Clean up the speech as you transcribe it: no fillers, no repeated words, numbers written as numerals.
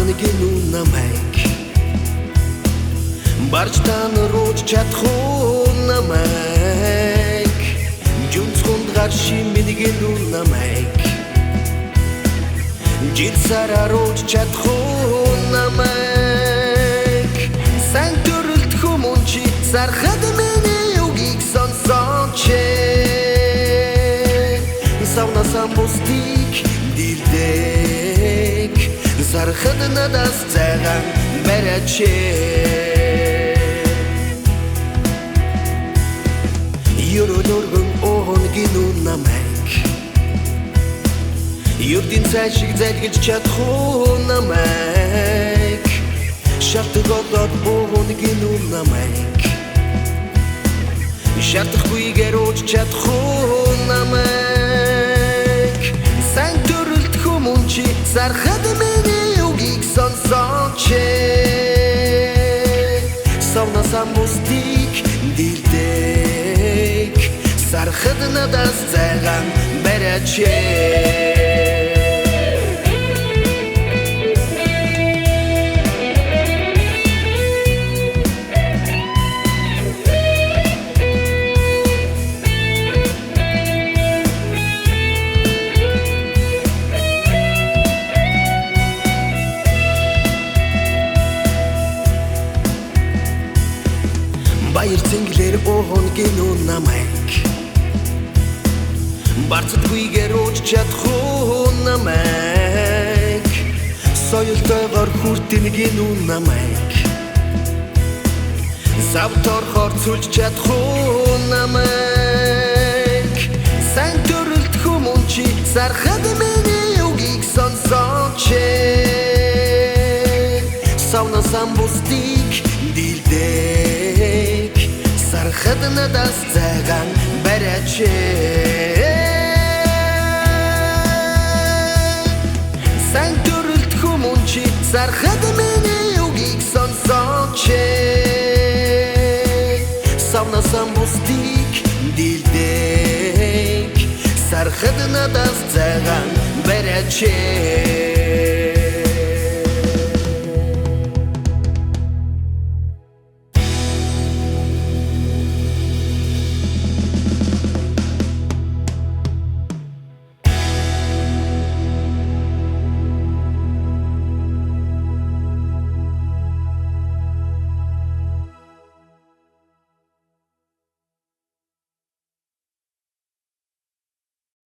Харсан гинүү намайг барж танарууч чадахгүй намайг жүнцгүнд гарши мэдгинүү намайг жил сарарууч чадахгүй намайг сан төрөлт хүмүүнчи сархад миний үгийг сонсооч савнасан бустик дилдэг сархад надаас цагаан барьяач Юродоргон оон гинүү намайг Юрдин цаашиг зайлгэж чадахгүй намайг Шалтгаалаад оон гинүү намайг Шалтгахгүйгээр ууж чадахгүй намайг Сан төрөлт хүмүүнчи сархад миний үгийг сонсооч Савнасан бустик дилдэг сархад надаас цагаан барьяач Баяр цэнгэлэр оон гинүү намайг Барцдаггүйгээр ууж чадахгүй намайг Соёлтойгоор хүртэн гинүү намайг Завторхоор цүлж чадахгүй намайг Сан төрөлт хүмүүнчи сархад миний үгийг сонсооч Савнасан бустик дилдэг сархад надаас цагаан барьяач Сан төрөлт хүмүүнчи сархад миний үгийг сонсооч Савнасан бустик дилдэг сархад надаас цагаан барьяач